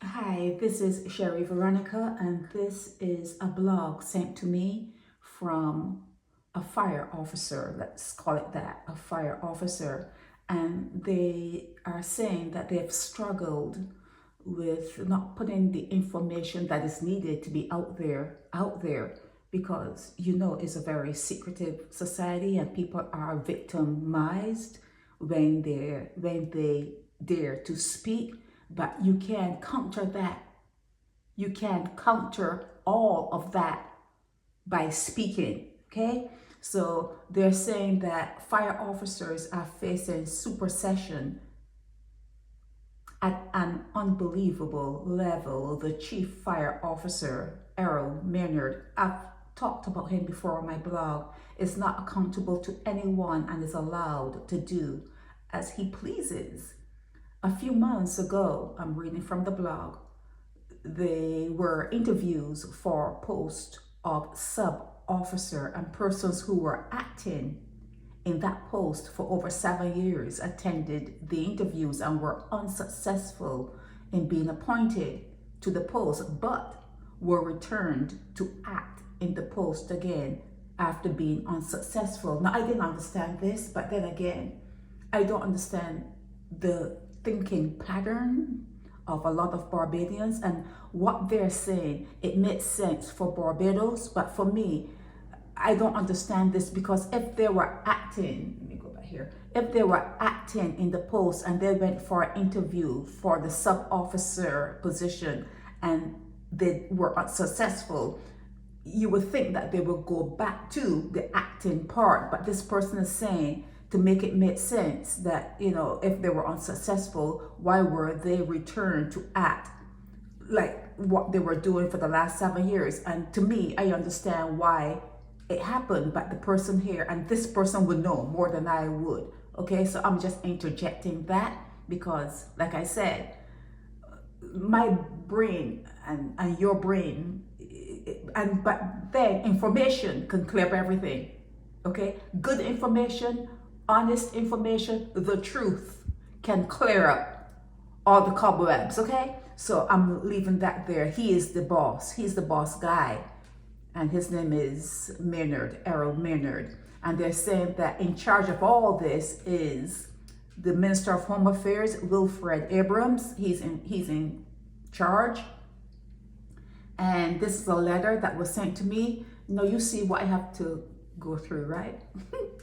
Hi, this is Sherry Veronica, and this is a blog sent to me from a fire officer. Let's call it that, a fire officer. And they are saying that they've struggled with not putting the information that is needed to be out there, because it's a very secretive society and people are victimized when they dare to speak. But you can counter that. You can counter all of that by speaking. Okay, so they're saying that fire officers are facing supersession at an unbelievable level. The chief fire officer, Errol Maynard, I've talked about him before on my blog, is not accountable to anyone and is allowed to do as he pleases. A few months ago, I'm reading from the blog, they were interviews for post of sub officer, and persons who were acting in that post for over 7 years attended the interviews and were unsuccessful in being appointed to the post, but were returned to act in the post again after being unsuccessful. Now, I didn't understand this, but then again, I don't understand the thinking pattern of a lot of Barbadians and what they're saying. It makes sense for Barbados, but for me, I don't understand this, because if they were acting, let me go back here. If they were acting in the post and they went for an interview for the sub officer position and they were unsuccessful, you would think that they would go back to the acting part. But this person is saying, to make it make sense, that if they were unsuccessful, why were they returned to act like what they were doing for the last 7 years? And to me, I understand why it happened, but the person here and this person would know more than I would. Okay, so I'm just interjecting that because, like I said, my brain and your brain, but then information can clear up everything. Okay, good information, honest information, the truth can clear up all the cobwebs. Okay, so I'm leaving that there. He is the boss. He's the boss guy, and his name is Maynard, Errol Maynard. And they're saying that in charge of all this is the Minister of Home Affairs, Wilfred Abrams. He's in charge. And this is a letter that was sent to me. You see what I have to go through, right?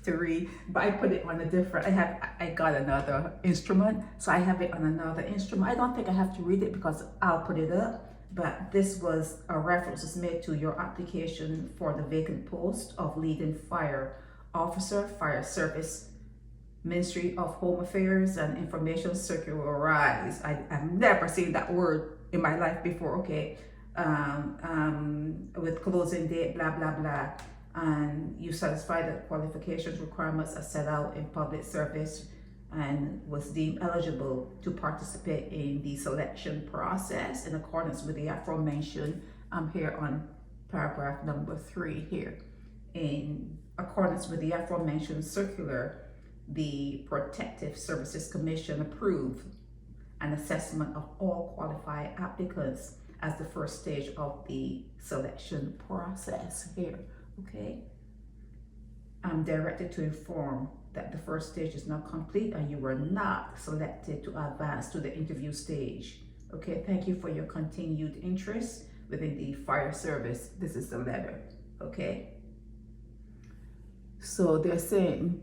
To read, but I put it on a different, I got another instrument, so I have it on another instrument. I don't think I have to read it because I'll put it up. But this was a reference made to your application for the vacant post of leading fire officer, fire service, Ministry of Home Affairs and Information Circularized. I've never seen that word in my life before. Okay, with closing date, blah blah blah, and you satisfy the qualifications requirements as set out in public service and was deemed eligible to participate in the selection process in accordance with the aforementioned. I'm here on paragraph number 3 here. In accordance with the aforementioned circular, the Protective Services Commission approved an assessment of all qualified applicants as the first stage of the selection process here. Okay, I'm directed to inform that the first stage is not complete and you were not selected to advance to the interview stage. Okay, thank you for your continued interest within the fire service. This is the letter. Okay, so they're saying,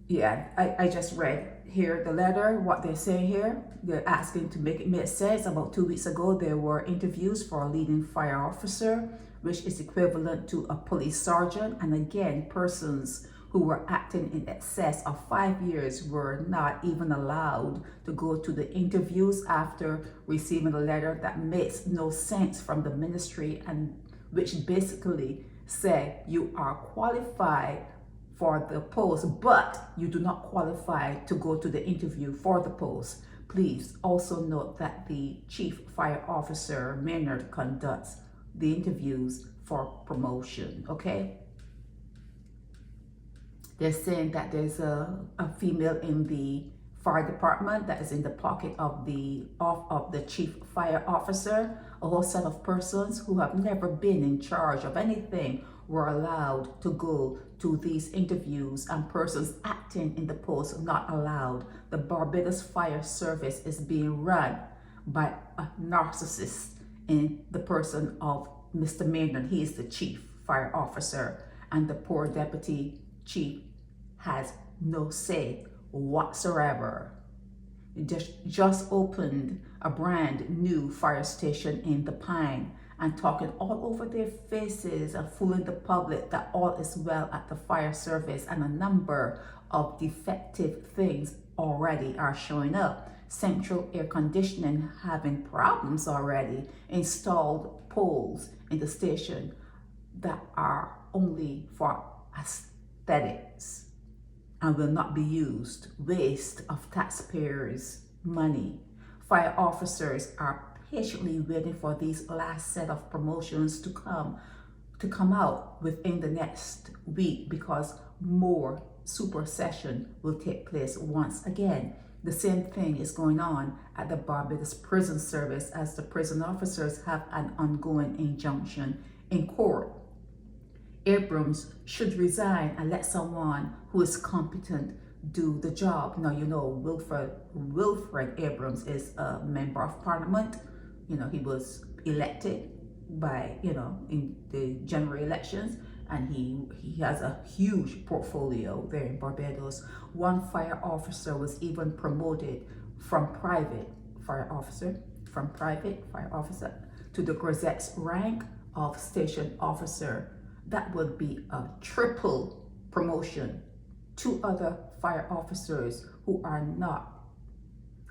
yeah, I just read here the letter, what they're saying here. They're asking to make it make sense. About 2 weeks ago, there were interviews for a leading fire officer, which is equivalent to a police sergeant. And again, persons who were acting in excess of 5 years were not even allowed to go to the interviews after receiving a letter that makes no sense from the ministry, and which basically said you are qualified for the post, but you do not qualify to go to the interview for the post. Please also note that the Chief Fire Officer Maynard conducts the interviews for promotion. Okay, they're saying that there's a female in the fire department that is in the pocket of the chief fire officer. A whole set of persons who have never been in charge of anything were allowed to go to these interviews, and persons acting in the post not allowed. The Barbados Fire Service is being run by a narcissist in the person of Mr. Maynard. He is the chief fire officer, and the poor deputy chief has no say whatsoever. Just opened a brand new fire station in the Pine and talking all over their faces and fooling the public that all is well at the fire service, and a number of defective things already are showing up. Central air conditioning having problems already, installed poles in the station that are only for aesthetics and will not be used. Waste of taxpayers' money. Fire officers are patiently waiting for these last set of promotions to come out within the next week, because more supersession will take place once again. The same thing is going on at the Barbados Prison Service, as the prison officers have an ongoing injunction in court. Abrams should resign and let someone who is competent do the job. Now, you know, Wilfred Abrams is a member of parliament. You know, he was elected by, in the general elections, and he has a huge portfolio there in Barbados. One fire officer was even promoted from private fire officer to the Gazette's rank of station officer. That would be a triple promotion. 2 other fire officers who are not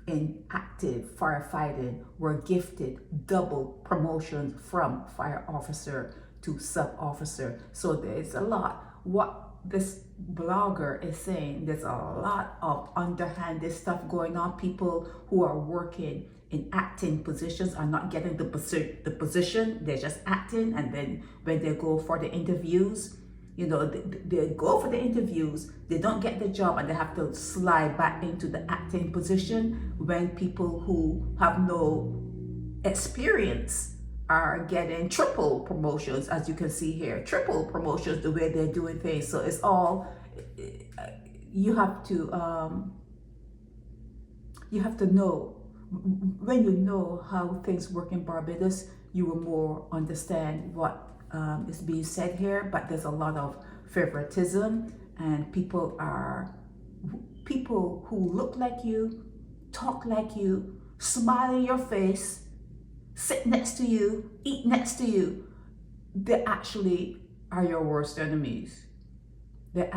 in active firefighting were gifted double promotions from fire officer to sub officer. So there's a lot. What this blogger is saying, there's a lot of underhanded stuff going on. People who are working in acting positions are not getting the position. They're just acting, and then when they go for the interviews, they go for the interviews, they don't get the job, and they have to slide back into the acting position, when people who have no experience are getting triple promotions, as you can see here. Triple promotions, the way they're doing things. So it's all, you have to know. When you know how things work in Barbados, you will more understand what is being said here. But there's a lot of favoritism, and people who look like you, talk like you, smile in your face, sit next to you, eat next to you, they actually are your worst enemies. They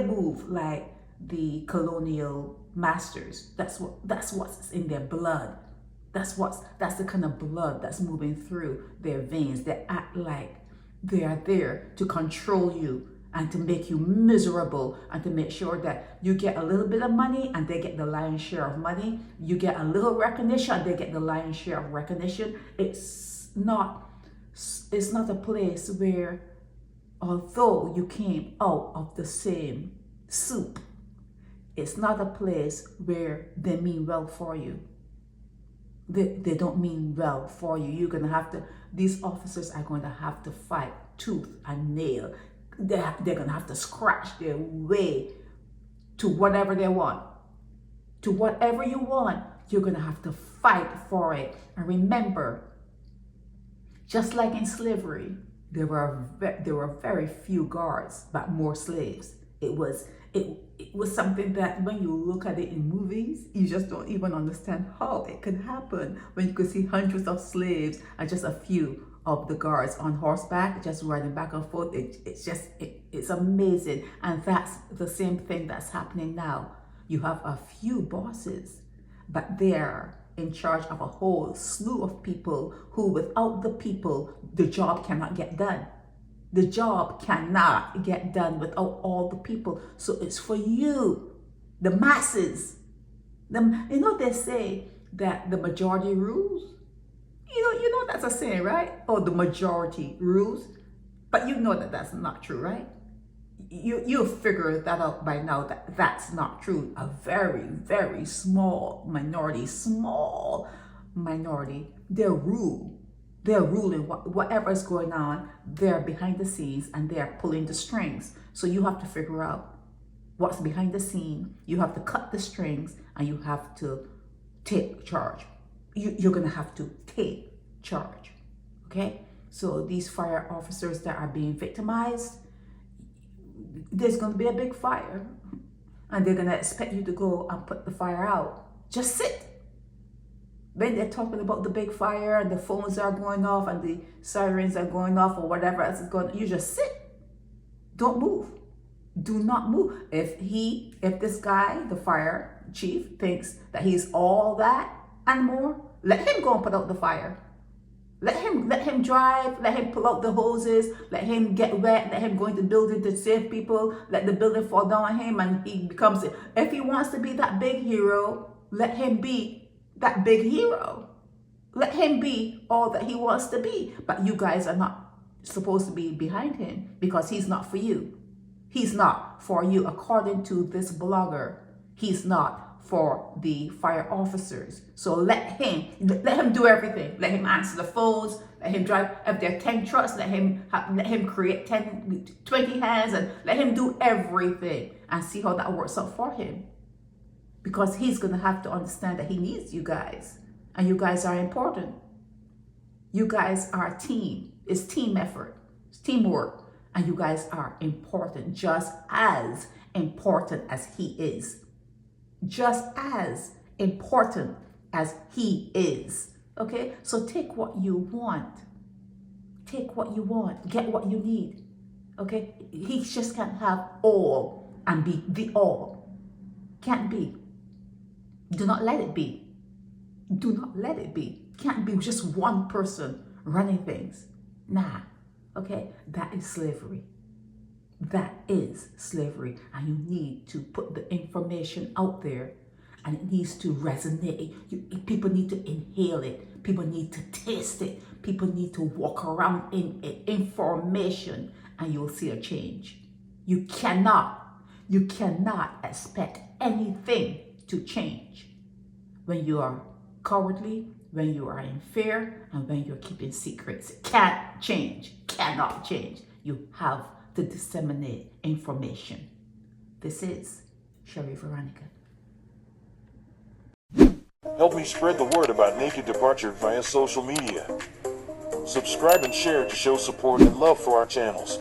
move like the colonial masters. That's what's in their blood. That's the kind of blood that's moving through their veins. They act like they are there to control you and to make you miserable, and to make sure that you get a little bit of money and they get the lion's share of money. You get a little recognition and they get the lion's share of recognition. It's not a place where, although you came out of the same soup, it's not a place where they mean well for you. They don't mean well for you. These officers are going to have to fight tooth and nail. They're going to have to scratch their way to whatever they want. To whatever you want, you're going to have to fight for it. And remember, just like in slavery, there were very few guards, but more slaves. It was something that when you look at it in movies, you just don't even understand how it could happen, when you could see hundreds of slaves and just a few of the guards on horseback just riding back and forth. It's amazing. And that's the same thing that's happening now. You have a few bosses, but they're in charge of a whole slew of people who, without the people, the job cannot get done. The job cannot get done without all the people. So it's for you, the masses. They say that the majority rules. You know that's a saying, right? Oh, the majority rules. But you know that that's not true, right? you figure that out by now, that that's not true. A very, very small minority, they're ruling whatever is going on. They're behind the scenes and they're pulling the strings. So you have to figure out what's behind the scene. You have to cut the strings and you have to take charge. You're gonna have to take charge. Okay? So these fire officers that are being victimized, there's going to be a big fire and they're going to expect you to go and put the fire out. Just sit. When they're talking about the big fire and the phones are going off and the sirens are going off or whatever else is going on, you just sit. Don't move. Do not move. If this guy, the fire chief, thinks that he's all that and more, let him go and put out the fire. Let him drive, let him pull out the hoses, let him get wet, let him go into the building to save people, let the building fall down on him and he becomes, if he wants to be that big hero, let him be that big hero. Let him be all that he wants to be. But you guys are not supposed to be behind him because he's not for you. He's not for you. According to this blogger, he's not for the fire officers. So let him do everything. Let him answer the phones, let him drive. If there are 10 trucks, let him create 20 hands and let him do everything and see how that works out for him. Because he's gonna have to understand that he needs you guys and you guys are important. You guys are a team. It's team effort, it's teamwork, and you guys are important, just as important as he is. Just as important as he is. Okay? So take what you want. Take what you want. Get what you need. Okay? He just can't have all and be the all. Can't be. Do not let it be. Do not let it be. Can't be just one person running things. Nah. Okay? That is slavery. That is slavery, and you need to put the information out there and it needs to resonate. People need to inhale it. People need to taste it. People need to walk around in it. Information, and you'll see a change. You cannot expect anything to change when you are cowardly, when you are in fear, and when you're keeping secrets. It can't change, cannot change. You have to disseminate information. This is Sherry Veronica. Help me spread the word about Naked Departure via social media. Subscribe and share to show support and love for our channels.